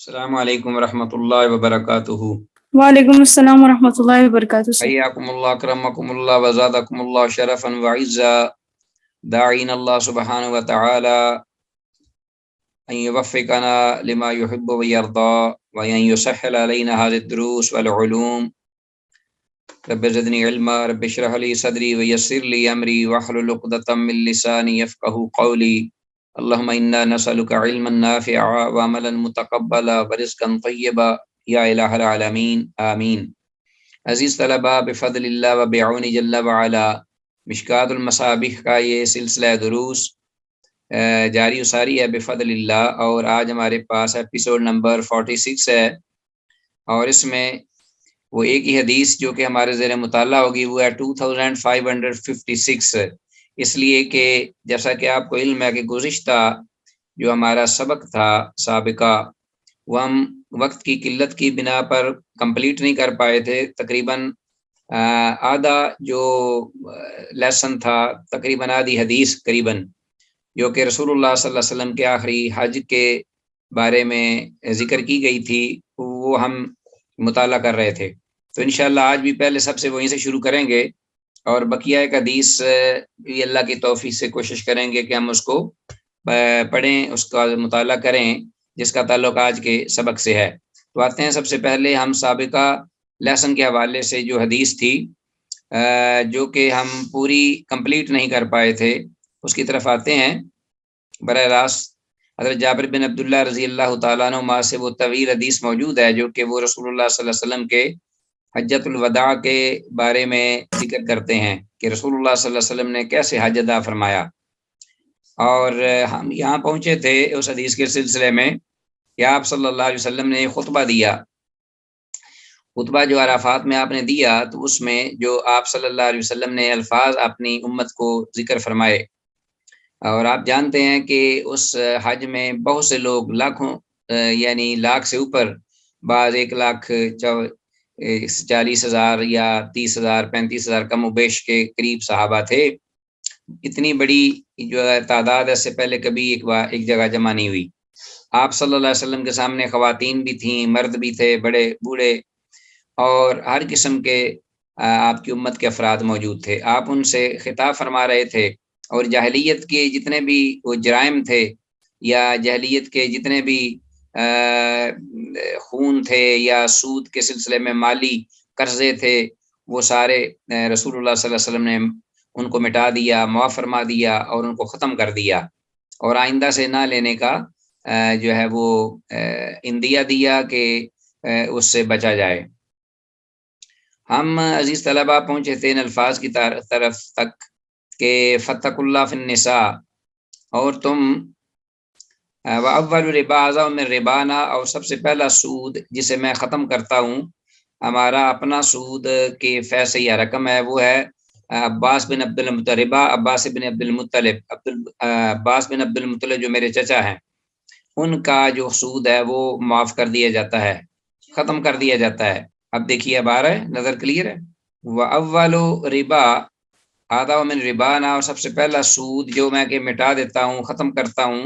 السلام علیکم ورحمۃ اللہ وبرکاتہ۔ وعلیکم السلام ورحمۃ اللہ وبرکاتہ سر۔ حیاکم اللہ، کرمکم اللہ، وزادکم اللہ شرفا وعزا، داعین اللہ سبحانہ وتعالی ان یوفقنا لما يحب ويرضى وان يسهل علينا هذه الدروس والعلوم۔ رب زدنی علما، رب اشرح لي صدری ويسر لي امری واحلل عقدۃ من لسانی يفقهوا قولی۔ اللهم انا نسألك علما نافعا وعملا متقبلا ورزقا طیبا یا الہ العالمین آمین۔ عزیز طلباء، بفضل اللہ و بعون جل وعلا مشکات المصابیح کا یہ سلسلہ دروس جاری و ساری ہے بفضل اللہ، اور آج ہمارے پاس ایپیسوڈ نمبر 46 ہے، اور اس میں وہ ایک ہی حدیث جو کہ ہمارے زیر مطالعہ ہوگی وہ ہے 2556، اس لیے کہ جیسا کہ آپ کو علم ہے کہ گزشتہ جو ہمارا سبق تھا سابقہ وہ ہم وقت کی قلت کی بنا پر کمپلیٹ نہیں کر پائے تھے۔ تقریباً آدھا جو لیسن تھا، تقریباً آدھی حدیث قریباً جو کہ رسول اللہ صلی اللہ علیہ وسلم کے آخری حج کے بارے میں ذکر کی گئی تھی، وہ ہم مطالعہ کر رہے تھے۔ تو انشاءاللہ آج بھی پہلے سب سے وہیں سے شروع کریں گے، اور بقیہ ایک حدیث بھی اللہ کی توفیق سے کوشش کریں گے کہ ہم اس کو پڑھیں، اس کا مطالعہ کریں جس کا تعلق آج کے سبق سے ہے۔ تو آتے ہیں سب سے پہلے ہم سابقہ لیسن کے حوالے سے جو حدیث تھی جو کہ ہم پوری کمپلیٹ نہیں کر پائے تھے، اس کی طرف آتے ہیں۔ براہ راست حضرت جابر بن عبداللہ رضی اللہ تعالیٰ عنہ سے وہ طویل حدیث موجود ہے جو کہ وہ رسول اللہ صلی اللہ علیہ وسلم کے حجۃ الوداع کے بارے میں ذکر کرتے ہیں کہ رسول اللہ صلی اللہ علیہ وسلم نے کیسے حج ادا فرمایا۔ اور ہم یہاں پہنچے تھے اس حدیث کے سلسلے میں کہ آپ صلی اللہ علیہ وسلم نے خطبہ دیا، خطبہ جو عرفات میں آپ نے دیا، تو اس میں جو آپ صلی اللہ علیہ وسلم نے الفاظ اپنی امت کو ذکر فرمائے، اور آپ جانتے ہیں کہ اس حج میں بہت سے لوگ لاکھوں یعنی لاکھ سے اوپر، بعض 1,40,000 یا 30,000 35,000 کم و بیش کے قریب صحابہ تھے۔ اتنی بڑی جو تعداد ہے سے پہلے کبھی ایک جگہ جمع نہیں ہوئی۔ آپ صلی اللہ علیہ وسلم کے سامنے خواتین بھی تھیں، مرد بھی تھے، بڑے بوڑھے، اور ہر قسم کے آپ کی امت کے افراد موجود تھے۔ آپ ان سے خطاب فرما رہے تھے، اور جاہلیت کے جتنے بھی وہ جرائم تھے یا جاہلیت کے جتنے بھی خون تھے یا سود کے سلسلے میں مالی قرضے تھے، وہ سارے رسول اللہ صلی اللہ علیہ وسلم نے ان کو مٹا دیا، معاف فرما دیا اور ان کو ختم کر دیا، اور آئندہ سے نہ لینے کا جو ہے وہ اندیہ دیا کہ اس سے بچا جائے۔ ہم عزیز طلبہ پہنچے تھے ان الفاظ کی طرف تک کہ فتق اللہ فی النساء، اور تم وَأَوَّلُ رِبَا أَعْظَمُ مِن رِبَانَا، اور سب سے پہلا سود جسے میں ختم کرتا ہوں، ہمارا اپنا سود کے فیصد یا رقم ہے، وہ ہے عباس بن عبد المطلب، عباس بن عبد المطلب، عباس بن عبد المطلب جو میرے چچا ہیں، ان کا جو سود ہے وہ معاف کر دیا جاتا ہے، ختم کر دیا جاتا ہے۔ اب دیکھیے، اب آ رہا ہے، نظر کلیئر ہے۔ وَأَوَّلُ رِبَا أَعْظَمُ مِن رِبَانَا، اور سب سے پہلا سود جو میں کہ مٹا دیتا ہوں، ختم کرتا ہوں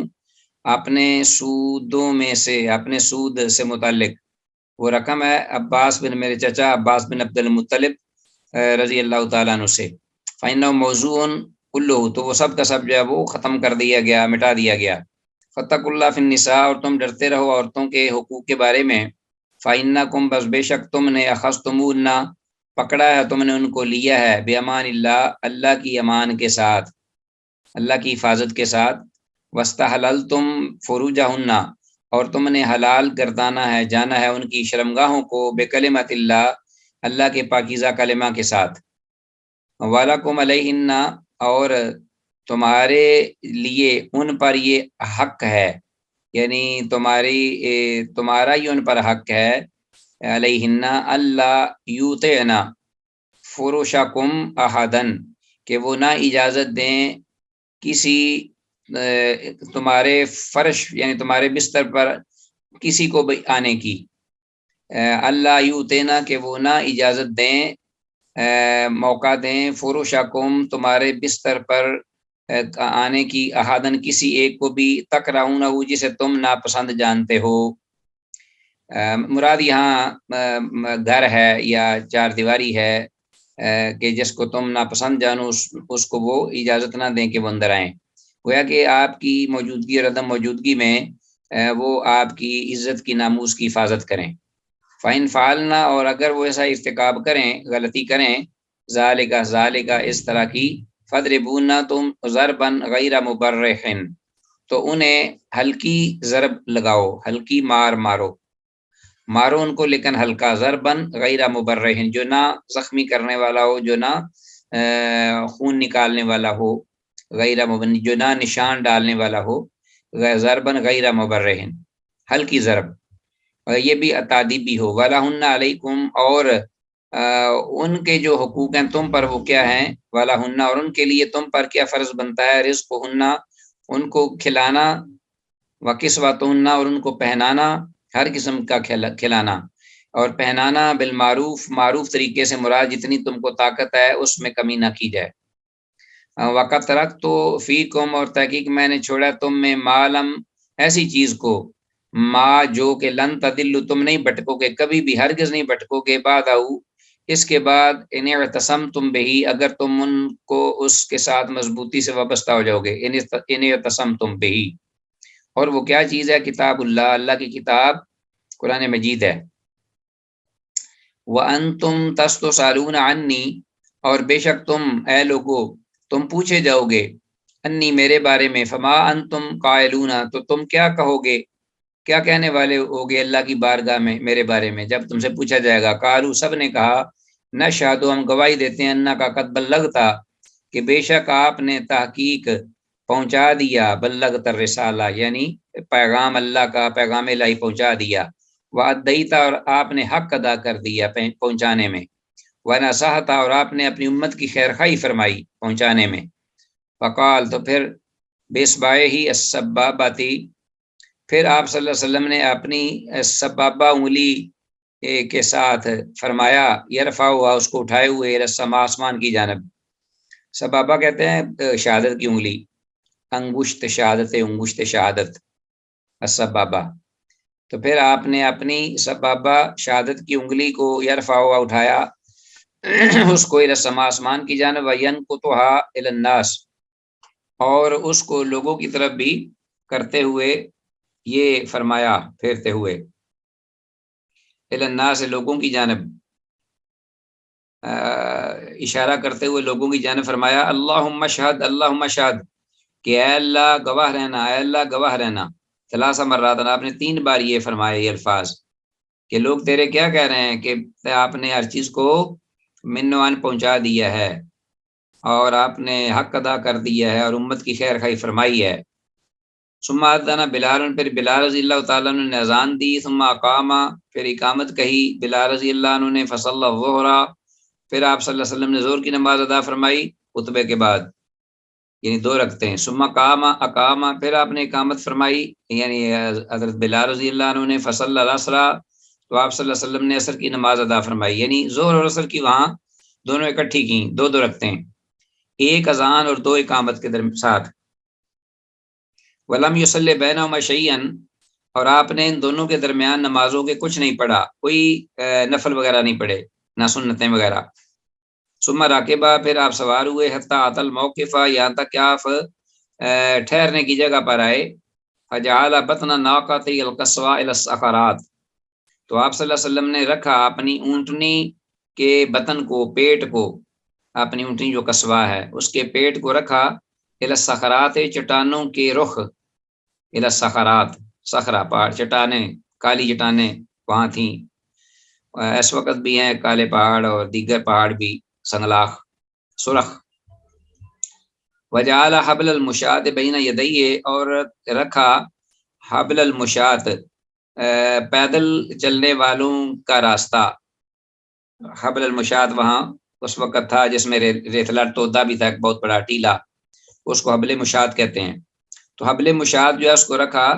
اپنے سودوں میں سے، اپنے سود سے متعلق، وہ رقم ہے عباس بن، میرے چچا عباس بن عبد المطلب رضی اللہ تعالیٰ عنہ سے۔ فَإِنَّهُ مَوْضُوعٌ كُلُّهُ، تو وہ سب کا سب جو ہے وہ ختم کر دیا گیا، مٹا دیا گیا۔ فَاتَّقُوا اللَّهَ فِي النِّسَاء، اور تم ڈرتے رہو عورتوں کے حقوق کے بارے میں۔ فَإِنَّكُمْ، بس بے شک تم نے، أَخَذْتُمُوهُنَّ، پکڑا ہے تم نے ان کو، لیا ہے، بِأَمَانِ اللَّهِ، اللہ کی امان کے ساتھ، اللہ کی حفاظت کے ساتھ۔ وَاسْتَحْلَلْتُمْ فُرُوجَهُنَّ، اور تم نے حلال گردانا ہے، جانا ہے ان کی شرمگاہوں کو، بِكَلِمَةِ اللَّهِ، اللہ کے پاکیزہ کلمہ کے ساتھ۔ وَلَكُمْ عَلَيْهِنَّ، اور تمہارے لیے ان پر یہ حق ہے، یعنی تمہارا ہی ان پر حق ہے، علیہن اللہ یوتعنا فروشکم احدن، کہ وہ نہ اجازت دیں کسی تمہارے فرش یعنی تمہارے بستر پر کسی کو بھی آنے کی، اللہ یوتینا، کہ وہ نہ اجازت دیں، موقع دیں، فروشکم، تمہارے بستر پر آنے کی، احدن، کسی ایک کو بھی، تکرہونہ، جسے تم ناپسند جانتے ہو۔ مراد یہاں گھر ہے یا چار دیواری ہے کہ جس کو تم ناپسند جانو اس کو وہ اجازت نہ دیں کہ وہ اندر آئیں، گویا کہ آپ کی موجودگی اور عدم موجودگی میں وہ آپ کی عزت کی ناموس کی حفاظت کریں۔ فَإِنْ فعلنا، اور اگر وہ ایسا ارتکاب کریں، غلطی کریں، ذالک اس طرح کی، فَضْرِبُونا، تم ضرباً غیر مبرح، تو انہیں ہلکی ضرب لگاؤ، ہلکی مارو ان کو لیکن ہلکا، ضرباً غیر مبرح، جو نہ زخمی کرنے والا ہو، جو نہ خون نکالنے والا ہو، غیر مبرح جو نہ نشان ڈالنے والا ہو، ضرباً غیر مبرح، ہلکی ضرب، یہ بھی تعدیبی ہو۔ وَلَهُنَّ عَلَيْكُمْ، اور ان کے جو حقوق ہیں تم پر وہ کیا ہیں، وَلَهُنَّ، اور ان کے لیے تم پر کیا فرض بنتا ہے، رزقهن، ان کو کھلانا، وَكِسْوَتُهُنَّ، اور ان کو پہنانا، ہر قسم کا کھلانا اور پہنانا، بالمعروف، معروف طریقے سے، مراد جتنی تم کو طاقت ہے اس میں کمی نہ کی جائے۔ وَقَدْ تَرَكْتُ فِيكُمْ، اور تحقیق میں نے چھوڑا تم میں، مَالَمْ، ایسی چیز کو، ما جو کہ لن تدلو، تم نہیں بھٹکو گے، کبھی بھی ہرگز نہیں بھٹکو گے، بعد اس کے بعد، ان اعتصمتم بہی، اگر تم ان کو اس کے ساتھ مضبوطی سے وابستہ ہو جاؤ گے، ان اعتصمتم بہی، اور وہ کیا چیز ہے، کتاب اللہ، اللہ کی کتاب قرآن مجید ہے۔ وَأَنْتُمْ تَسْتُسْأَلُونَ عَنِّی، اور بے شک تم اے لوگو تم پوچھے جاؤ گے، انی، میرے بارے میں، فما انتم قائلون، تو تم کیا کہو گے، کیا کہنے والے ہوگے اللہ کی بارگاہ میں میرے بارے میں جب تم سے پوچھا جائے گا۔ قالوا، سب نے کہا، نشہد، ہم گواہی دیتے ہیں، انک، قد بلغتا، کہ بے شک آپ نے تحقیق پہنچا دیا، بلغت الرسالہ، یعنی پیغام اللہ کا، پیغام الہی پہنچا دیا، وادیتا، اور آپ نے حق ادا کر دیا پہنچانے میں، ونصحت، اور آپ نے اپنی امت کی خیر خواہی فرمائی پہنچانے میں۔ فقال، تو پھر بیسبائے ہی السبابتی، پھر آپ صلی اللہ علیہ وسلم نے اپنی سبابہ انگلی کے ساتھ فرمایا، یرفع ہوا، اس کو اٹھائے ہوئے، السماء، آسمان کی جانب۔ سبابہ کہتے ہیں شہادت کی انگلی، انگشت شہادت، انگشت شہادت، السبابہ۔ تو پھر آپ نے اپنی سبابہ شہادت کی انگلی کو، یرفع ہوا، اٹھایا اس کو، السماء، آسمان کی جانب، وینکتھا الی الناس، اور اس کو لوگوں کی طرف بھی کرتے ہوئے، یہ فرمایا پھیرتے ہوئے، الی الناس، لوگوں کی جانب، اشارہ کرتے ہوئے لوگوں کی جانب فرمایا، اللہم اشہد، اللہم اشہد، کہ اے اللہ گواہ رہنا، اے اللہ گواہ رہنا، ثلاث مرات، آپ نے 3 بار یہ فرمایا، یہ الفاظ، کہ لوگ تیرے کیا کہہ رہے ہیں، کہ آپ نے ہر چیز کو منوان پہنچا دیا ہے، اور آپ نے حق ادا کر دیا ہے، اور امت کی خیر خواہی فرمائی ہے۔ ثم اذن بلال، پھر بلال رضی اللہ تعالیٰ عنہ نے اذان دی، ثم اقام، پھر اقامت کہی بلال رضی اللہ عنہ نے، فصلی الظہر، پھر آپ صلی اللہ علیہ وسلم نے ظہر کی نماز ادا فرمائی خطبے کے بعد، یعنی 2 رکعتیں۔ ثم اقام، پھر آپ نے اقامت فرمائی، یعنی حضرت بلال رضی اللہ عنہ نے، فصلی العصر، تو آپ صلی اللہ علیہ وسلم نے عصر کی نماز ادا فرمائی، یعنی ظہر اور عصر کی وہاں دونوں اکٹھی کی، 2 رکعتیں، ایک اذان اور 2 اقامت کے ساتھ۔ وَلَمْ يُصَلِّ بَيْنَهُمَا شَيْئًا، اور آپ نے ان دونوں کے درمیان نمازوں کے کچھ نہیں پڑھا، کوئی نفل وغیرہ نہیں پڑھے، نہ سنتیں وغیرہ۔ ثم راکبہ، پھر آپ سوار ہوئے، حتی اتی الموقف، یہاں تک کہ آپ ٹھہرنے کی جگہ پر آئے، فجعل بطن ناقته القصوى الى الصخرات، تو آپ صلی اللہ علیہ وسلم نے رکھا اپنی اونٹنی کے بطن کو، پیٹ کو، اپنی اونٹنی جو قصوہ ہے اس کے پیٹ کو رکھا، الى الصخرات، چٹانوں کے رخ، الى الصخرات، صخرہ پہاڑ، چٹانیں، کالی چٹانیں وہاں تھیں، اس وقت بھی ہیں کالے پہاڑ اور دیگر پہاڑ بھی، سنگلاخ، سرخ۔ وجعل حبل المشاة بین یدیہ، اور رکھا حبل المشاة، پیدل چلنے والوں کا راستہ، حبل المشاة وہاں اس وقت تھا جس میں ریتلا تودا بھی تھا، ایک بہت بڑا ٹیلا، اس کو حبل مشاة کہتے ہیں۔ تو حبل مشاة جو ہے اس کو رکھا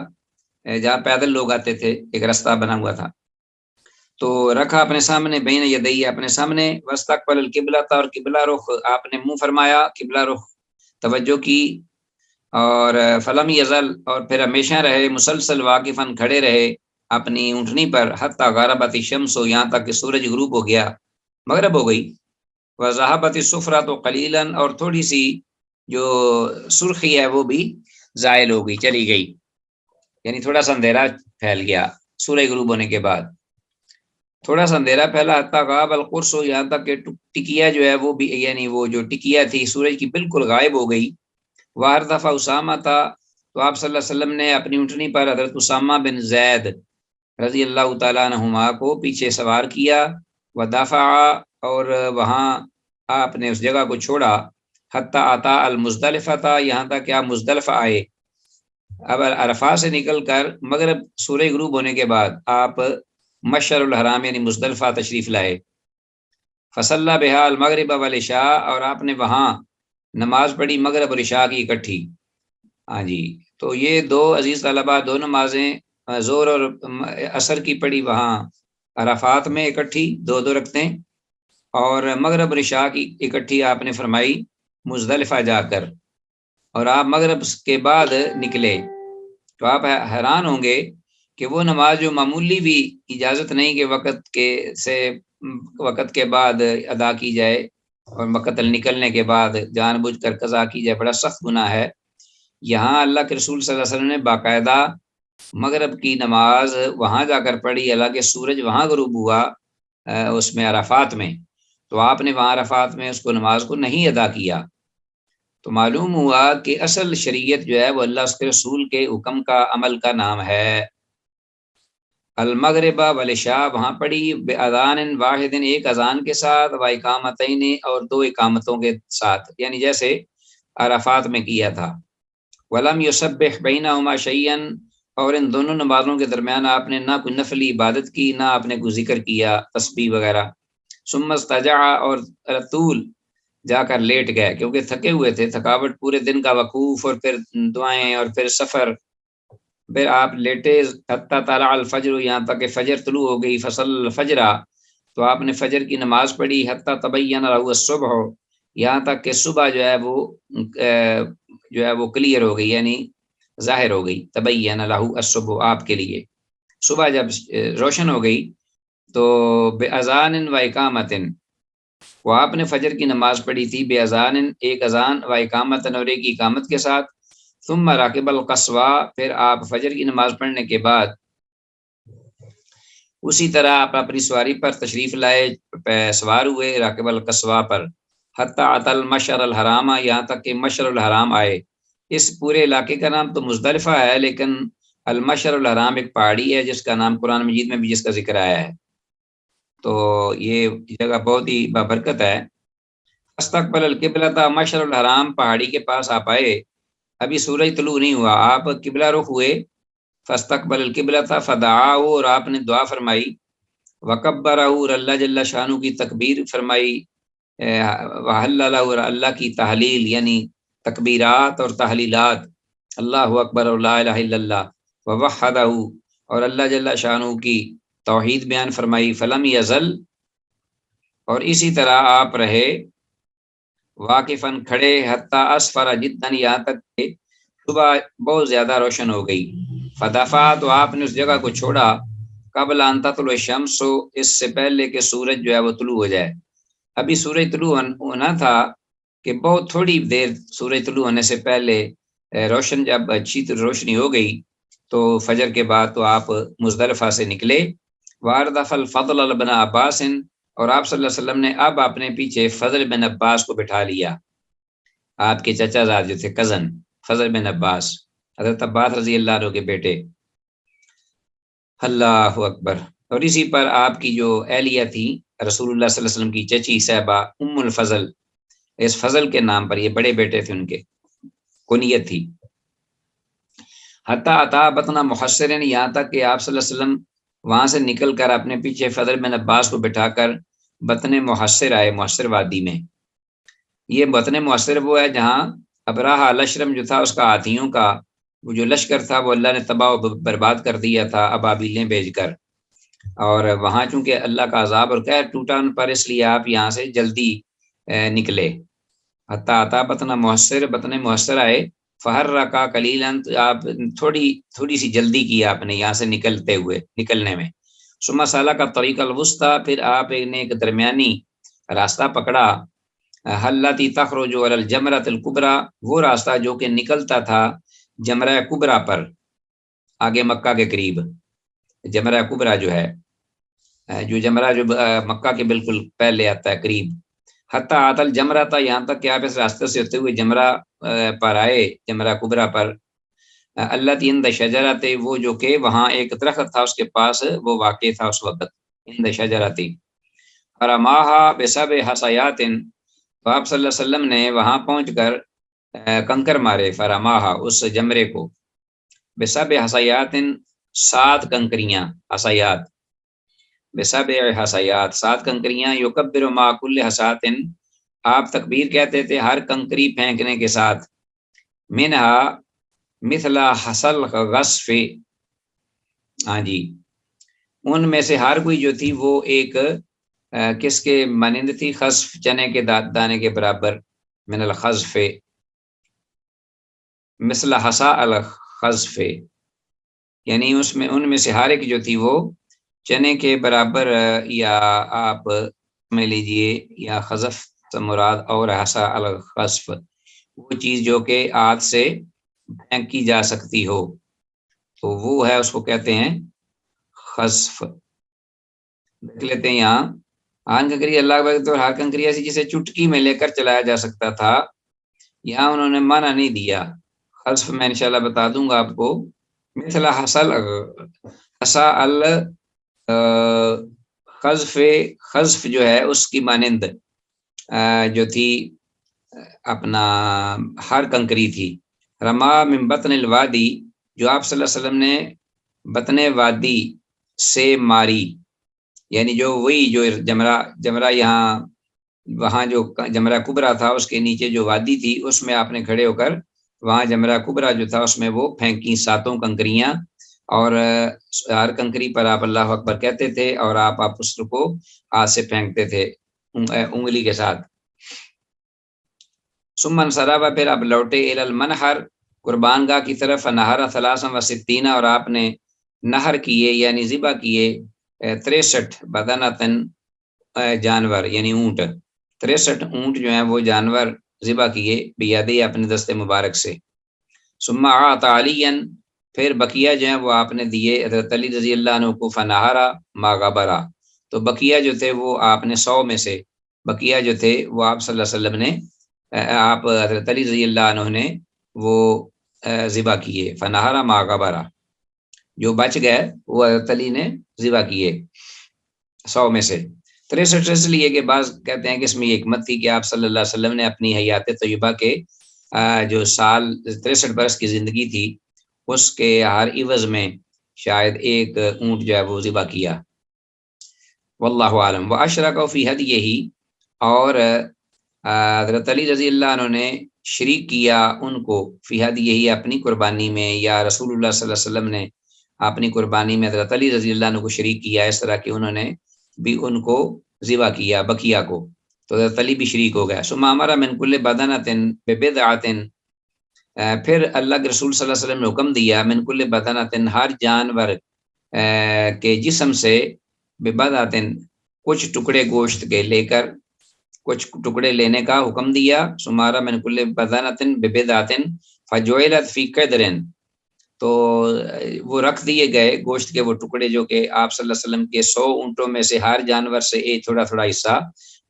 جہاں پیدل لوگ آتے تھے، ایک راستہ بنا ہوا تھا، تو رکھا اپنے سامنے، بین یدیہ، اپنے سامنے، واستقبل القبلہ، اور قبلہ رخ، آپ نے منہ فرمایا، قبلہ رخ توجہ کی، اور فلم یزل، اور پھر ہمیشہ رہے، مسلسل واقفاً، کھڑے رہے، اپنی اونٹنی پر حتی غربت الشمس، یہاں تک کہ سورج غروب ہو گیا، مغرب ہو گئی، وذهبت الصفرۃ قلیلا، اور تھوڑی سی جو سرخی ہے وہ بھی زائل ہو گئی، چلی گئی، یعنی تھوڑا سا اندھیرا پھیل گیا سورج غروب ہونے کے بعد، تھوڑا سا اندھیرا پھیلا، حتی غاب القرص، یہاں تک کہ ٹکیا جو ہے وہ بھی، یعنی وہ جو ٹکیا تھی سورج کی بالکل غائب ہو گئی۔ واردف اسامہ تھا، تو آپ صلی اللہ علیہ وسلم نے اپنی اونٹنی پر حضرت اسامہ بن زید رضی اللہ تعالیٰ عنہما کو پیچھے سوار کیا، ودفع، اور وہاں آپ نے اس جگہ کو چھوڑا، حتی آتا المزدلفہ تھا، یہاں تک کہ آپ مزدلفہ آئے۔ اب عرفات سے نکل کر مغرب سورج غروب ہونے کے بعد آپ مشعر الحرام یعنی مزدلفہ تشریف لائے۔ فصلی بہا المغرب والعشاء، اور آپ نے وہاں نماز پڑھی مغرب اور عشاء کی اکٹھی۔ ہاں جی، تو یہ دو عزیز طلبہ دو نمازیں ظہر اور عصر کی پڑھی وہاں عرفات میں اکٹھی، دو دو رکھتیں، اور مغرب اور عشاء کی اکٹھی آپ نے فرمائی مزدلفہ جا کر، اور آپ مغرب کے بعد نکلے۔ تو آپ حیران ہوں گے کہ وہ نماز جو معمولی بھی اجازت نہیں کہ وقت کے بعد ادا کی جائے، اور وقت نکلنے کے بعد جان بوجھ کر قضا کی جائے، بڑا سخت گناہ ہے۔ یہاں اللہ کے رسول صلی اللہ علیہ وسلم نے باقاعدہ مغرب کی نماز وہاں جا کر پڑھی، حالانکہ سورج وہاں غروب ہوا اس میں عرفات میں، تو آپ نے وہاں عرفات میں اس کو نماز کو نہیں ادا کیا۔ تو معلوم ہوا کہ اصل شریعت جو ہے وہ اللہ اس کے رسول کے حکم کا عمل کا نام ہے۔ المغرب والعشاء وہاں پڑھی باذان واحد، ایک اذان کے ساتھ، و اقامتین، اور دو اقامتوں کے ساتھ، یعنی جیسے عرفات میں کیا تھا۔ ولم یسبح بینہما شیئا، اور ان دونوں نمازوں کے درمیان آپ نے نہ کوئی نفلی عبادت کی، نہ آپ نے کوئی ذکر کیا تسبیح وغیرہ۔ ثم استجع، اور طول جا کر لیٹ گئے، کیونکہ تھکے ہوئے تھے، تھکاوٹ پورے دن کا وقوف اور پھر دعائیں اور پھر سفر، پھر آپ لیٹے حتی طلع الفجر، یہاں تک کہ فجر طلوع ہو گئی، فصل الفجر، تو آپ نے فجر کی نماز پڑھی، حتی تبین له الصبح، یہاں تک کہ صبح جو ہے وہ کلیئر ہو گئی، یعنی ظاہر ہو گئی، تبین له الصبح، آپ کے لیے صبح جب روشن ہو گئی، تو باذان و اقامت، وہ آپ نے فجر کی نماز پڑھی تھی باذان، ایک اذان، و اقامت، اور ایک اقامت کے ساتھ۔ ثم راکب القصوى، پھر آپ فجر کی نماز پڑھنے کے بعد اسی طرح آپ اپنی سواری پر تشریف لائے، سوار ہوئے راکب القصوى پر، حتی اتى المشعر الحرام، یہاں تک کہ مشعر الحرام آئے۔ اس پورے علاقے کا نام تو مزدلفہ ہے، لیکن المشعر الحرام ایک پہاڑی ہے جس کا نام قرآن مجید میں بھی جس کا ذکر آیا ہے، تو یہ جگہ بہت ہی بابرکت ہے۔ استقبل القبلۃ، مشعر الحرام پہاڑی کے پاس آپ آئے، ابھی سورج طلوع نہیں ہوا، آپ قبلہ رخ ہوئے، فاستقبل القبلۃ فدعا، اور آپ نے دعا فرمائی، وکبرہ، اور اللہ جل شانہ کی تکبیر فرمائی، وحلل، اور اللہ کی تحلیل یعنی تکبیرات اور تحلیلات، اللہ اکبر اور لا الہ الا اللہ، ووحدہ، اور اللہ جل شانہ کی توحید بیان فرمائی، فلم یزل، اور اسی طرح آپ رہے، واقفاً کھڑے، حتی اسفر جدا، یہاں تک کہ صبح بہت زیادہ روشن ہو گئی، فدفع، تو آپ نے اس جگہ کو چھوڑا، قبل ان تطلع الشمس، اس سے پہلے کہ سورج جو ہے وہ طلوع ہو جائے۔ ابھی سورج طلوع ہونا تھا کہ بہت تھوڑی دیر سورج طلوع ہونے سے پہلے روشن جب اچھی روشنی ہو گئی، تو فجر کے بعد تو آپ مزدلفہ سے نکلے۔ واردف الفضل بن عباس، اور آپ صلی اللہ علیہ وسلم نے اب اپنے پیچھے فضل بن عباس کو بٹھا لیا، آپ کے چچا زاد جو تھے، کزن فضل بن عباس، حضرت عباس رضی اللہ عنہ کے بیٹے۔ اللہ اکبر۔ اور اسی پر آپ کی جو اہلیہ تھی رسول اللہ صلی اللہ علیہ وسلم کی چچی صاحبہ ام الفضل، اس فضل کے نام پر، یہ بڑے بیٹے تھے ان کے، کنیت تھی۔ حتی اتا بطن محصر، یہاں تک کہ آپ صلی اللہ علیہ وسلم وہاں سے نکل کر اپنے پیچھے فضل بن عباس کو بٹھا کر بطن محصر آئے، محصر وادی میں۔ یہ بطن محصر وہ ہے جہاں ابراہ الاشرم جو تھا اس کا ہاتھیوں کا وہ جو لشکر تھا وہ اللہ نے تباہ و برباد کر دیا تھا ابابیلیں بھیج کر، اور وہاں چونکہ اللہ کا عذاب اور قہر ٹوٹا ان پر، اس لیے آپ یہاں سے جلدی نکلے۔ حتی اتا بطن محصر، بطن محصر آئے، فحرکا قلیلا، تو آپ تھوڑی سی جلدی کی آپ نے یہاں سے نکلنے میں. ثم سلک الطریق الوسطی، پھر آپ نے ایک درمیانی راستہ پکڑا. التی تخرج علی الجمرۃ الکبریٰ، وہ راستہ جو کہ نکلتا تھا جمرہ کبریٰ پر، آگے مکہ کے قریب. جمرہ کبریٰ جو ہے، جو جمرہ جو مکہ کے بالکل پہلے آتا ہے قریب. حتی آت الجمرہ تھا، یہاں تک کہ آپ اس راستے سے ہوتے ہوئے جمرہ پر آئے، جمرہ کبریٰ پر. التی عند شجرۃ، وہ جو کہ وہاں ایک درخت تھا اس کے پاس وہ واقع تھا اس وقت. عند شجرۃ فرماہا بسبع حصیات، تو آپ صلی اللہ علیہ وسلم نے وہاں پہنچ کر کنکر مارے. فرماہا، اس جمرے کو، بسبع حصیات، 7 کنکریاں، حصیات، بسبع حصیات، 7 کنکریاں. یکبر مع کل حصات، آپ تکبیر کہتے تھے ہر کنکری پھینکنے کے ساتھ. منہا مثل حصل غصف، ہاں جی، ان میں سے ہر کوئی جو تھی وہ ایک کس کے مانند تھی؟ خصف، چنے کے دانے کے برابر. من الخزف، مثل حصا الخزف، یعنی ان میں سے ہر ایک جو تھی وہ چنے کے برابر، یا آپ میں لیجئے، یا خزف سے مراد، اور حصا الخزف وہ چیز جو کہ ہاتھ سے پھینکی جا سکتی ہو، تو وہ ہے، اس کو کہتے ہیں خزف. دیکھ لیتے ہیں یہاں، ہان کنکری اللہ اکبر، تو ہر کنکری ایسی جسے چٹکی میں لے کر چلایا جا سکتا تھا، یہاں انہوں نے منع نہیں دیا. خزف میں انشاءاللہ بتا دوں گا آپ کو. مثل حصل حصا الخزف، خزف جو ہے اس کی مانند جو تھی اپنا ہر کنکری تھی. رما من بطن الوادی، جو آپ صلی اللہ علیہ وسلم نے بطن وادی سے ماری، یعنی جو وہی جو جمرہ یہاں وہاں جو جمرہ کبریٰ تھا اس کے نیچے جو وادی تھی، اس میں آپ نے کھڑے ہو کر وہاں جمرہ کبریٰ جو تھا اس میں وہ پھینکی 7 کنکریاں، اور ہر کنکری پر آپ اللہ اکبر کہتے تھے، اور آپ اس کو ہاتھ سے پھینکتے تھے انگلی کے ساتھ. ثم انصرف، پھر آپ لوٹے الی المنحر، قربان گاہ کی طرف. نہر 63، اور آپ نے نہر کیے یعنی ذبح کیے 63 بدنتن، جانور یعنی اونٹ. 63 اونٹ جو ہیں وہ جانور ذبح کیے، بیادی اپنے دست مبارک سے. ثم اعطى علیا، پھر بقیہ جو ہیں وہ آپ نے دیے حضرت علی رضی اللہ عنہ کو. فنہارا ما غبرا، تو بقیہ جو تھے وہ آپ نے 100 میں سے بقیہ جو تھے وہ آپ صلی اللہ علیہ وسلم نے، آپ حضرت علی رضی اللہ عنہ نے وہ ذبح کیے. فنہارا ما غبرا، جو بچ گئے وہ حضرت علی نے ذبح کیے 100 میں سے. 63 اس لیے کہ بعض کہتے ہیں کہ اس میں یہ حکمت تھی کہ آپ صلی اللہ علیہ وسلم نے اپنی حیات طیبہ کے جو سال 63 برس کی زندگی تھی اس کے ہر عوض میں شاید ایک اونٹ جو ہے وہ ذبح کیا. واللہ عالم. واشرکوا فی ہدیہ، اور حضرت علی رضی اللہ عنہ نے شریک کیا ان کو فی ہدیہ، اپنی قربانی میں، یا رسول اللہ صلی اللہ علیہ وسلم نے اپنی قربانی میں حضرت علی رضی اللہ عنہ کو شریک کیا، اس طرح کہ انہوں نے بھی ان کو ذبح کیا بقیہ کو، تو حضرت علی بھی شریک ہو گیا. ثم امر من کل بدنۃ ببضعۃ، پھر اللہ کے رسول صلی اللہ علیہ وسلم نے حکم دیا من کل بدنۃ، ہر جانور کے جسم سے، ببضعۃ کچھ ٹکڑے گوشت کے لے کر، کچھ ٹکڑے لینے کا حکم دیا. ثم امر من کل بدنۃ ببضعۃ فجعلت فی قدر، تو وہ رکھ دیے گئے گوشت کے وہ ٹکڑے جو کہ آپ صلی اللہ علیہ وسلم کے 100 اونٹوں میں سے ہر جانور سے ایک تھوڑا تھوڑا حصہ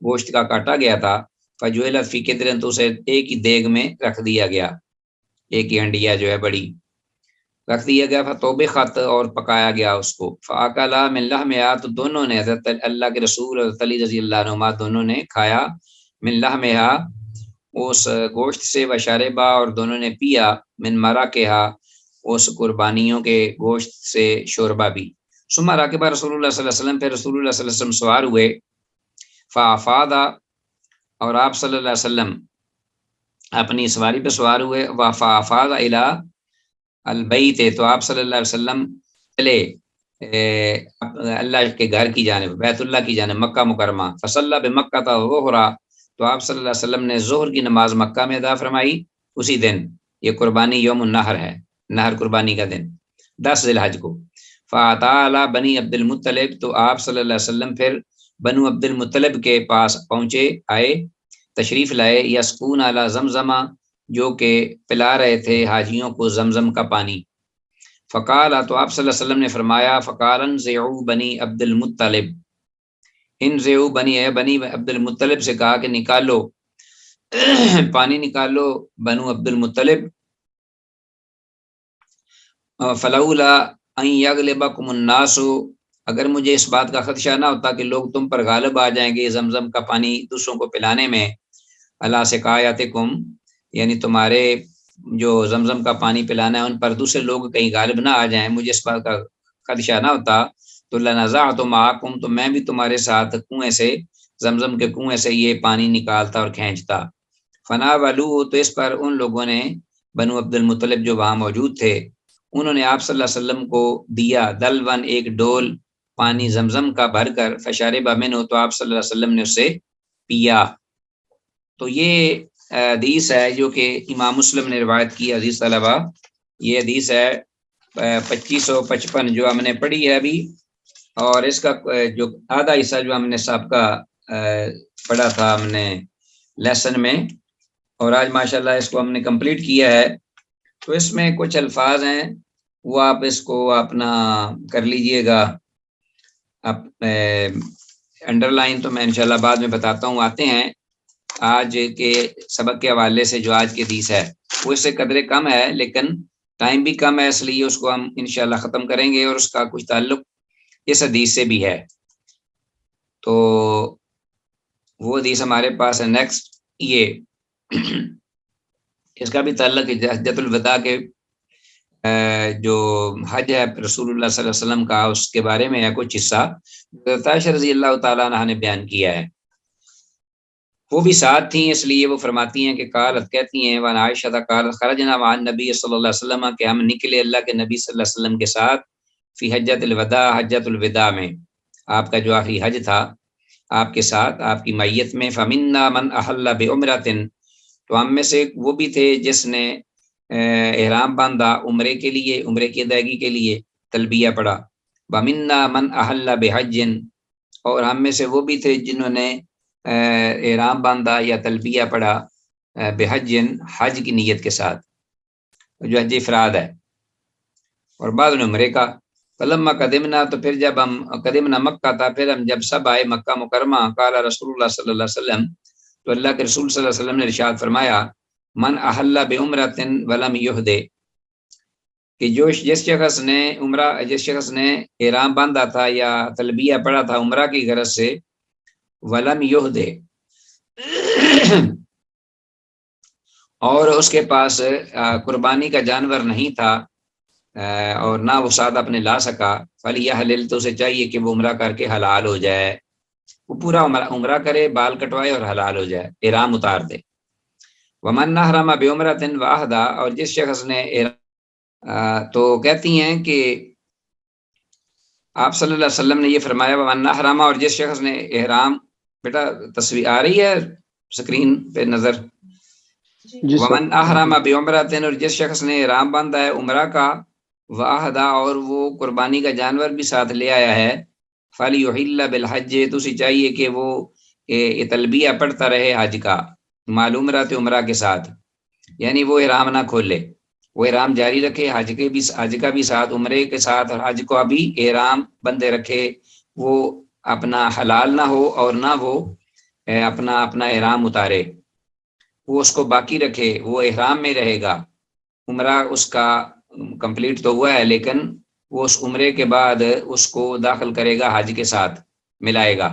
گوشت کا کاٹا گیا تھا. فجعلت فی قدر، تو اسے ایک ہی دیگ میں رکھ دیا گیا، ایک ہی ہنڈیا جو ہے بڑی رکھ دیا گیا. فطبخت، اور پکایا گیا اس کو. فاکلا من لحمھا، تو دونوں نے، حضرت اللہ کے رسول اور حضرت علی رضی اللہ عنہما دونوں نے کھایا من لحمھا، اس گوشت سے. وشربا، اور دونوں نے پیا من مراقھا، اس قربانیوں کے گوشت سے شوربہ بھی. ثم رکب رسول اللہ صلی اللہ علیہ وسلم، پھر رسول اللہ صلی اللہ علیہ وسلم سوار ہوئے. فافاض، اور آپ صلی اللہ علیہ وسلم اپنی سواری پہ سوار ہوئے. فافاض الی البیت، تو آپ صلی اللہ علیہ وسلم چلے اللہ کے گھر کی جانب، بیت اللہ کی جانب، مکہ مکرمہ. فصلی بمکہ الظہر، تو آپ صلی اللہ علیہ وسلم نے ظہر کی نماز مکہ میں ادا فرمائی اسی دن، یہ قربانی یوم النحر ہے، نہر قربانی کا دن 10 ذی الحج کو۔ فَأَتَىٰ بنی عبد المطلب، تو آپ صلی اللہ علیہ وسلم پھر بنو عبد المطلب کے پاس پہنچے، آئے، تشریف لائے، یسقون علی زمزمہ، جو کہ پلا رہے تھے حاجیوں کو زمزم کا پانی۔ فقال، تو آپ صلی اللہ علیہ وسلم نے فرمایا، فقال انزعوا بنی عبد المطلب، انزعوا بنی عبد المطلب سے کہا کہ نکالو پانی نکالو بنو عبد المطلب۔ فلولا ان یغلبکم الناس، اگر مجھے اس بات کا خدشہ نہ ہوتا کہ لوگ تم پر غالب آ جائیں گے زمزم کا پانی دوسروں کو پلانے میں، اللہ سقایاتکم، یعنی تمہارے جو زمزم کا پانی پلانا ہے ان پر دوسرے لوگ کہیں غالب نہ آ جائیں، مجھے اس بات کا خدشہ نہ ہوتا تو لنزعت معکم، تو میں بھی تمہارے ساتھ کنویں سے، زمزم کے کنویں سے یہ پانی نکالتا اور کھینچتا۔ فناولوہ، تو اس پر ان لوگوں نے، بنو عبد المطلب جو وہاں موجود تھے، انہوں نے آپ صلی اللہ علیہ وسلم کو دیا دلون، ایک ڈول پانی زمزم کا بھر کر، فشرب منہ، تو آپ صلی اللہ علیہ وسلم نے اسے پیا۔ تو یہ حدیث ہے جو کہ امام مسلم نے روایت کی۔ عزیز طلبہ، یہ حدیث ہے 2555 جو ہم نے پڑھی ہے ابھی، اور اس کا جو آدھا حصہ جو ہم نے سابقہ پڑھا تھا ہم نے لیسن میں، اور آج ماشاءاللہ اس کو ہم نے کمپلیٹ کیا ہے۔ تو اس میں کچھ الفاظ ہیں وہ آپ اس کو اپنا کر لیجئے گا، انڈر لائن تو میں انشاءاللہ بعد میں بتاتا ہوں۔ آتے ہیں آج کے سبق کے حوالے سے، جو آج کی حدیث ہے وہ اس سے قدرے کم ہے لیکن ٹائم بھی کم ہے، اس لیے اس کو ہم انشاءاللہ ختم کریں گے، اور اس کا کچھ تعلق اس حدیث سے بھی ہے۔ تو وہ حدیث ہمارے پاس ہے نیکسٹ، یہ اس کا بھی تعلق حجۃ الوداع کے جو حج ہے رسول اللہ صلی اللہ علیہ وسلم کا، اس کے بارے میں ہے کچھ حصہ عائشہ رضی اللہ تعالیٰ عنہ نے بیان کیا ہے، وہ بھی ساتھ تھیں، اس لیے وہ فرماتی ہیں کہ قالت، کہتی ہیں، وان عائشہ قالت خرجنا مع النبی صلی اللہ علیہ وسلم، کہ ہم نکلے اللہ کے نبی صلی اللہ علیہ وسلم کے ساتھ، فی حجۃ الوداع، حجۃ الوداع میں، آپ کا جو آخری حج تھا آپ کے ساتھ، آپ کی معیت میں، فمنا من احل بعمرۃ، تو ہم میں سے وہ بھی تھے جس نے احرام باندھا عمرے کے لیے، عمرے کی ادائیگی کے لیے تلبیہ پڑھا، ومنا من احل بحج، اور ہم میں سے وہ بھی تھے جنہوں نے احرام باندھا یا تلبیہ پڑھا بحج، حج کی نیت کے ساتھ، جو حج افراد ہے، اور بعد میں عمرے کا۔ فلما قدمنا، تو پھر جب ہم قدمنا مکہ تھا، پھر ہم جب سب آئے مکہ مکرمہ، قال رسول اللہ صلی اللہ علیہ وسلم، تو اللہ کے رسول صلی اللہ علیہ وسلم نے ارشاد فرمایا، من احل بعمرۃ ولم یحد، کہ جس شخص نے احرام باندھا تھا یا تلبیہ پڑھا تھا عمرہ کی غرض سے، ولم یحد، اور اس کے پاس قربانی کا جانور نہیں تھا اور نہ وہ ساتھ اپنے لا سکا، فلیحلل، تو اسے چاہیے کہ وہ عمرہ کر کے حلال ہو جائے، وہ پورا عمرہ کرے، بال کٹوائے اور حلال ہو جائے، احرام اتار دے۔ ومن احرم بعمرۃ واحدہ، اور جس شخص نے تو کہتی ہیں کہ آپ صلی اللہ علیہ وسلم نے یہ فرمایا، ومن احرم، اور جس شخص نے احرام، بیٹا تصویر آ رہی ہے سکرین پہ نظر، جی سر، ومن احرم بعمرۃ، اور جس شخص نے احرام باندھا ہے عمرہ کا، واحدہ، اور وہ قربانی کا جانور بھی ساتھ لے آیا ہے، فلیحل بالحج، تو اسے چاہیے کہ وہ تلبیہ پڑھتا رہے حج کا، معلوم رہتے عمرہ کے ساتھ، یعنی وہ احرام نہ کھولے، وہ احرام جاری رکھے، حج کا بھی ساتھ، عمرے کے ساتھ، اور حج کو ابھی احرام بندے رکھے، وہ اپنا حلال نہ ہو اور نہ وہ اپنا احرام اتارے، وہ اس کو باقی رکھے، وہ احرام میں رہے گا، عمرہ اس کا کمپلیٹ تو ہوا ہے لیکن وہ اس عمرے کے بعد اس کو داخل کرے گا حج کے ساتھ، ملائے گا،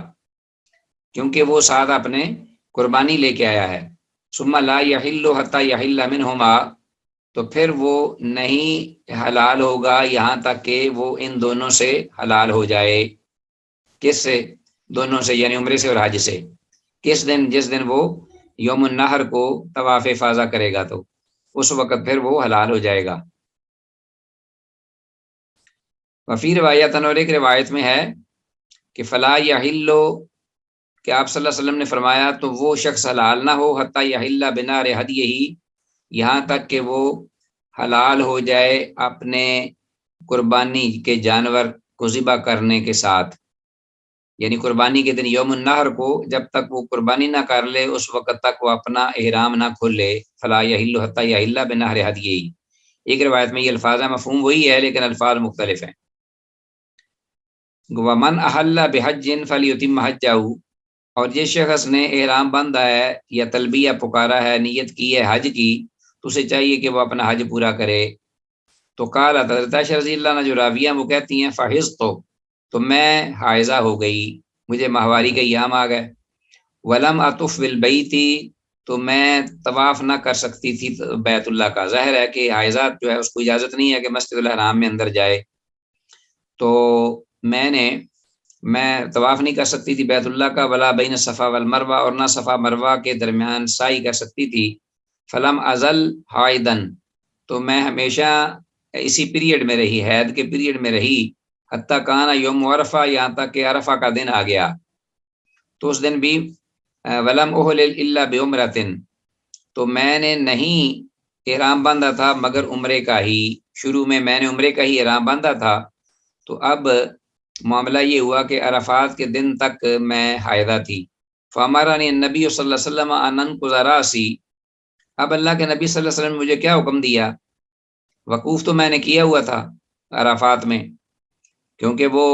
کیونکہ وہ ساتھ اپنے قربانی لے کے آیا ہے۔ ثم لا یحل حتی یحل منہما، تو پھر وہ نہیں حلال ہوگا یہاں تک کہ وہ ان دونوں سے حلال ہو جائے۔ کس سے؟ دونوں سے، یعنی عمرے سے اور حج سے۔ کس دن؟ جس دن وہ یوم النحر کو طواف افاضہ کرے گا، تو اس وقت پھر وہ حلال ہو جائے گا۔ وفی روایت، اور ایک روایت میں ہے کہ فلا یحل، کہ آپ صلی اللہ علیہ وسلم نے فرمایا تو وہ شخص حلال نہ ہو، حتی یحل بنار ہدیہ، یہاں تک کہ وہ حلال ہو جائے اپنے قربانی کے جانور کو ذبح کرنے کے ساتھ، یعنی قربانی کے دن یوم النحر کو جب تک وہ قربانی نہ کر لے اس وقت تک وہ اپنا احرام نہ کھولے، فلا یحل حتی یحل بنحر ہدیہ۔ ایک روایت میں یہ الفاظ ہے، مفہوم وہی ہے لیکن الفاظ مختلف ہیں۔ ومن احل بحج فلیتم حجہ، اور جس شخص نے احرام باندھا ہے یا تلبیہ پکارا ہے، نیت کی ہے حج کی، تو اسے چاہیے کہ وہ اپنا حج پورا کرے۔ تو قال حضرت عائشہ رضی اللہ عنہ جو راویہ وہ کہتی ہیں فحضت، تو میں حائضہ ہو گئی، مجھے ماہواری کا ایام آ گئے۔ ولم اطف بالبیت، تو میں طواف نہ کر سکتی تھی بیت اللہ کا۔ ظاہر ہے کہ حائضات جو ہے اس کو اجازت نہیں ہے کہ مسجد الحرام میں اندر جائے، تو میں طواف نہیں کر سکتی تھی بیت اللہ کا، ولا بین صفا والمروہ، اور نہ صفا مروہ کے درمیان سعی کر سکتی تھی۔ فلم ازل حائدن، تو میں ہمیشہ اسی پیریڈ میں رہی، حید کے پیریڈ میں رہی، حتیٰ کانا یوم عرفہ، یہاں تک کہ عرفہ کا دن آ گیا۔ تو اس دن بھی ولم احلل الا بعمرۃ، تو میں نے نہیں احرام باندھا تھا مگر عمرے کا ہی، شروع میں نے عمرے کا ہی احرام باندھا تھا۔ تو اب معاملہ یہ ہوا کہ عرفات کے دن تک میں حائضہ تھی۔ فامرنی النبی صلی اللہ علیہ وسلم ان انقض راسی، اب اللہ کے نبی صلی اللہ علیہ وسلم نے مجھے کیا حکم دیا؟ وقوف تو میں نے کیا ہوا تھا عرفات میں، کیونکہ وہ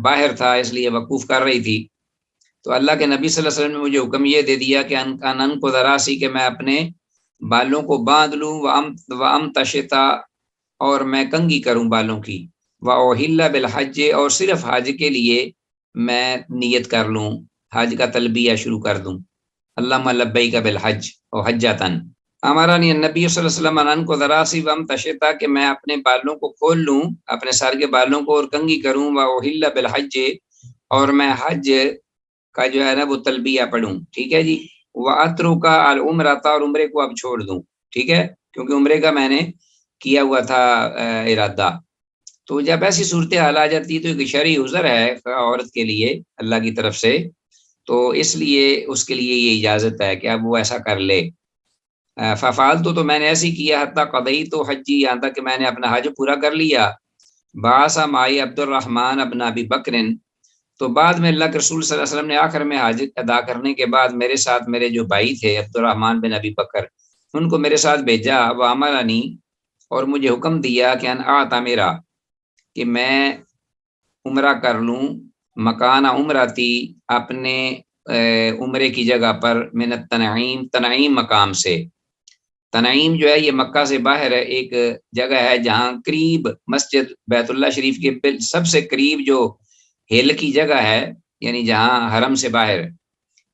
باہر تھا اس لیے وقوف کر رہی تھی۔ تو اللہ کے نبی صلی اللہ علیہ وسلم نے مجھے حکم یہ دے دیا کہ ان کو ذراسی، کہ میں اپنے بالوں کو باندھ لوں، وام تشتا، اور میں کنگھی کروں بالوں کی، واحل بالحج، اور صرف حج کے لیے میں نیت کر لوں، حج کا تلبیہ شروع کر دوں، اللہم لبیک بالحج اور حجتن۔ امرانی النبی صلی اللہ علیہ وسلم ان کو ذراسی وام تشتا، کہ میں اپنے بالوں کو کھول لوں، اپنے سر کے بالوں کو، اور کنگھی کروں، واحل بالحج، اور میں حج کا جو ہے نا وہ تلبیہ پڑھوں، ٹھیک ہے جی۔ وَأَتْرُكَ الْعُمْرَةَ، اور عمرے کو اب چھوڑ دوں، ٹھیک ہے، کیونکہ عمرے کا میں نے کیا ہوا تھا ارادہ۔ تو جب ایسی صورتحال آ جاتی تو ایک شرعی عذر ہے عورت کے لیے اللہ کی طرف سے، تو اس لیے اس کے لیے یہ اجازت ہے کہ اب وہ ایسا کر لے۔ ففعلت، تو میں نے ایسی کیا، حتیٰ قضیت حجی، یہاں تک کہ میں نے اپنا حج پورا کر لیا۔ بعث معی عبد الرحمن ابن ابی بکر، تو بعد میں اللہ کے رسول صلی اللہ علیہ وسلم نے آخر میں حج ادا کرنے کے بعد میرے ساتھ میرے جو بھائی تھے عبد الرحمن بن ابی بکر، ان کو میرے ساتھ بھیجا، وامرنی، اور مجھے حکم دیا کہ ان اعتمرا، کہ میں عمرہ کر لوں، مکان عمرتی، اپنے عمرے کی جگہ پر، من التنعیم، تنعیم مقام سے۔ تنعیم جو ہے یہ مکہ سے باہر ہے، ایک جگہ ہے جہاں قریب مسجد بیت اللہ شریف کے سب سے قریب جو ہل کی جگہ ہے، یعنی جہاں حرم سے باہر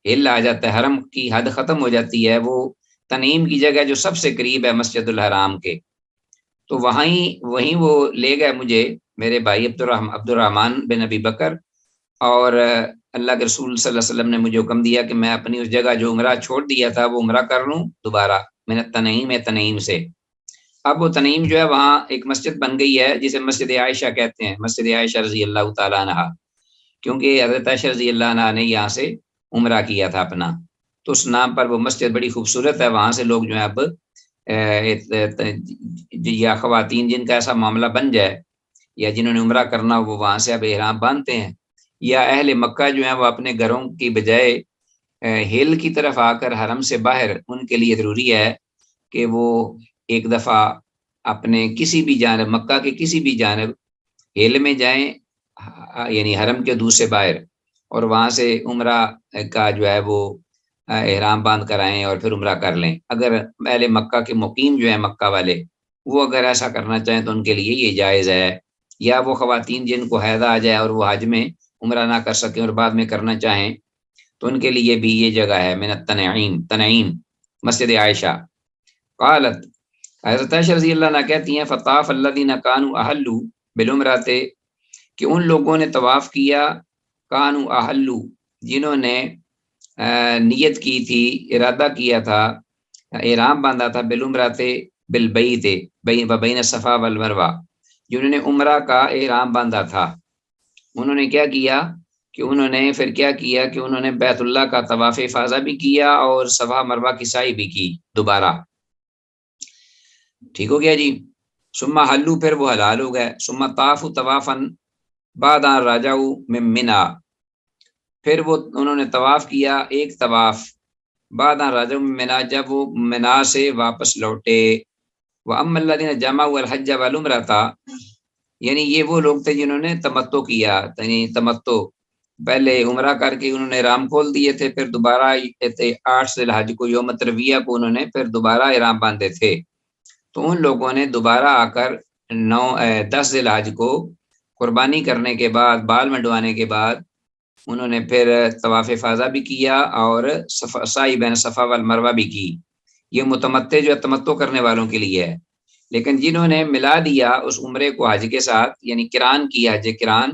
ہل آ جاتا ہے، حرم کی حد ختم ہو جاتی ہے، وہ تنعیم کی جگہ جو سب سے قریب ہے مسجد الحرام کے۔ تو وہیں وہ لے گئے مجھے، میرے بھائی عبد الرحمن بن ابی بکر، اور اللہ کے رسول صلی اللہ علیہ وسلم نے مجھے حکم دیا کہ میں اپنی اس جگہ جو عمرہ چھوڑ دیا تھا وہ عمرہ کر لوں دوبارہ، من التنعیم، تنعیم سے۔ اب وہ تنعیم جو ہے وہاں ایک مسجد بن گئی ہے جسے مسجد عائشہ کہتے ہیں، مسجد عائشہ رضی اللہ تعالیٰ عنہ، کیونکہ حضرت عائشہ رضی اللہ عنہ نے یہاں سے عمرہ کیا تھا اپنا، تو اس نام پر وہ مسجد بڑی خوبصورت ہے۔ وہاں سے لوگ جو ہیں اب یا خواتین جن کا ایسا معاملہ بن جائے یا جنہوں نے عمرہ کرنا وہ وہاں سے اب احرام باندھتے ہیں، یا اہل مکہ جو ہیں وہ اپنے گھروں کی بجائے ہل کی طرف آ کر حرم سے باہر، ان کے لیے ضروری ہے کہ وہ ایک دفعہ اپنے کسی بھی جانب، مکہ کے کسی بھی جانب ہل میں جائیں، یعنی حرم کے دور سے باہر، اور وہاں سے عمرہ کا جو ہے وہ احرام باندھ کر آئیں اور پھر عمرہ کر لیں۔ اگر اہل مکہ کے مقیم جو ہیں مکہ والے، وہ اگر ایسا کرنا چاہیں تو ان کے لیے یہ جائز ہے، یا وہ خواتین جن کو حیض آ جائے اور وہ حج میں عمرہ نہ کر سکیں اور بعد میں کرنا چاہیں تو ان کے لیے بھی یہ جگہ ہے، من التنعیم، تنعیم، مسجد عائشہ۔ قالت، حضرت عائشہ رضی اللہ عنہ کہتی ہیں فطاف الذین کانوا احلوا بالعمرۃ، کہ ان لوگوں نے طواف کیا، کانوا احلوا، جنہوں نے نیت کی تھی، ارادہ کیا تھا، احرام باندھا تھا، بالعمرۃ، بالبیت، بین الصفا والمروہ، جنہوں نے عمرہ کا احرام باندھا تھا، انہوں نے کیا کیا کہ انہوں نے پھر کیا کیا کہ انہوں نے بیت اللہ کا طواف افاضہ بھی کیا اور صفا مروہ کی سعی بھی کی دوبارہ۔ ٹھیک ہو گیا جی. ثم حلو، پھر وہ حلال ہو گئے. ثم طافوا طوافا بعد ان رجعوا من منی، پھر وہ انہوں نے طواف کیا ایک طواف بعد ان رجعوا من منی، جب وہ منی سے واپس لوٹے. واما الذين جمعوا الحج والعمرة، یعنی یہ وہ لوگ تھے جنہوں نے تمتع کیا، یعنی تمتع پہلے عمرہ کر کے انہوں نے احرام کھول دیے تھے، پھر دوبارہ 8 ذی الحج کو یوم ترویہ کو انہوں نے پھر دوبارہ احرام باندھے تھے. تو ان لوگوں نے دوبارہ آ کر 10 ذی الحج کو قربانی کرنے کے بعد، بال منڈوانے کے بعد، انہوں نے پھر طواف افاضہ بھی کیا اور سعی بین صفا والمروہ بھی کی. یہ متمتع جو تمتع کرنے والوں کے لیے ہے. لیکن جنہوں نے ملا دیا اس عمرے کو حج کے ساتھ، یعنی قران کیا، حج قران،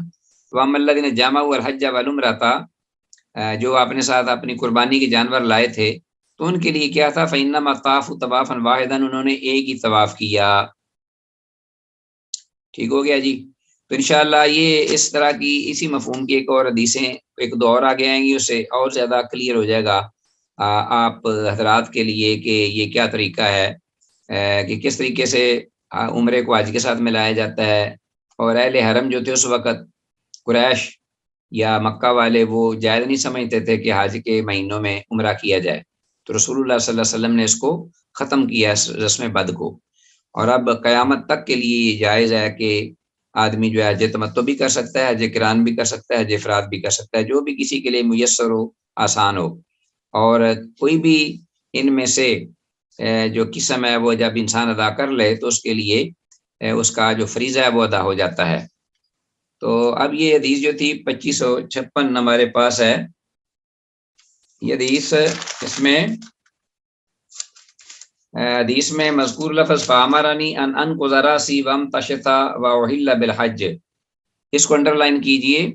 وَأَمَّا الَّذِينَ جَمَعُوا الْحَجَّ وَالْعُمْرَةَ، جو اپنے ساتھ اپنی قربانی کے جانور لائے تھے، تو ان کے لیے کیا تھا؟ فَإِنَّمَا طَافُوا طَوَافًا وَاحِدًا، انہوں نے ایک ہی طواف کیا. ٹھیک ہو گیا جی. تو انشاءاللہ یہ اس طرح کی اسی مفہوم کی ایک اور حدیثیں ایک دو اور آگے آئیں گی، اس سے اور زیادہ کلیئر ہو جائے گا آپ حضرات کے لیے کہ یہ کیا طریقہ ہے کہ کس طریقے سے عمرے کو حج کے ساتھ ملایا جاتا ہے. اور اہل حرم جو تھے اس وقت، قریش یا مکہ والے، وہ جائز نہیں سمجھتے تھے کہ حج کے مہینوں میں عمرہ کیا جائے. تو رسول اللہ صلی اللہ علیہ وسلم نے اس کو ختم کیا، اس رسم بد کو. اور اب قیامت تک کے لیے یہ جائز ہے کہ آدمی جو ہے حج تمتع بھی کر سکتا ہے، حج قران بھی کر سکتا ہے، حج افراد بھی کر سکتا ہے، جو بھی کسی کے لیے میسر ہو، آسان ہو. اور کوئی بھی ان میں سے جو قسم ہے وہ جب انسان ادا کر لے تو اس کے لیے اس کا جو فریضہ ہے وہ ادا ہو جاتا ہے. تو اب یہ حدیث جو تھی 2556 ہمارے پاس ہے. یہ حدیث، اس میں حدیث میں مذکور لفظ فامرانی ان انقض راسی وامتشط واحل بالحج، اس کو انڈر لائن کیجئے.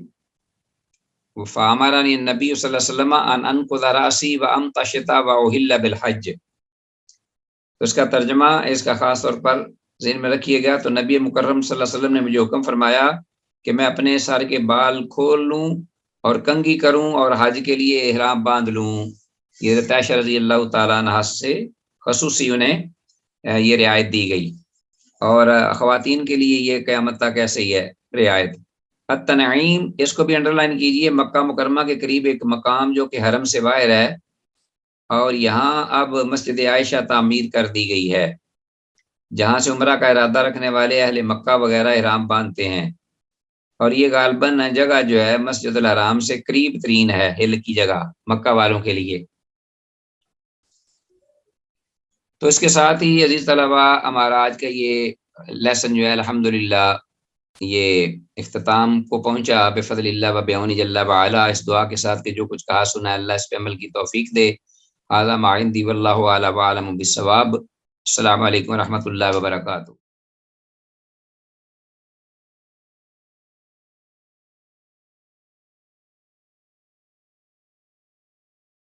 فامرانی النبی صلی اللہ علیہ وسلم ان انقض راسی وامتشط واحل بالحج. تو اس کا ترجمہ اس کا خاص طور پر ذہن میں رکھیے گا. تو نبی مکرم صلی اللہ علیہ وسلم نے مجھے حکم فرمایا کہ میں اپنے سر کے بال کھول لوں اور کنگھی کروں اور حج کے لیے احرام باندھ لوں. یہ حضرت عائشہ رضی اللہ تعالیٰ عنہا سے خصوصی انہیں یہ رعایت دی گئی، اور خواتین کے لیے یہ قیامت تک ایسے ہی ہے رعایت. التنعیم، اس کو بھی انڈر لائن کیجئے. مکہ مکرمہ کے قریب ایک مقام جو کہ حرم سے باہر ہے، اور یہاں اب مسجد عائشہ تعمیر کر دی گئی ہے، جہاں سے عمرہ کا ارادہ رکھنے والے اہل مکہ وغیرہ احرام باندھتے ہیں. اور یہ غالباً جگہ جو ہے مسجد الحرام سے قریب ترین ہے، ہل کی جگہ مکہ والوں کے لیے. تو اس کے ساتھ ہی عزیز طلبہ، ہمارا آج کا یہ لیسن جو ہے الحمدللہ یہ اختتام کو پہنچا بفضل اللہ و بعونہ جل وعلا. اس دعا کے ساتھ کہ جو کچھ کہا سنا اللہ اس پہ عمل کی توفیق دے. ھذا ما عندی واللہ اعلم وعلم بالصواب. السلام علیکم ورحمۃ اللہ وبرکاتہ.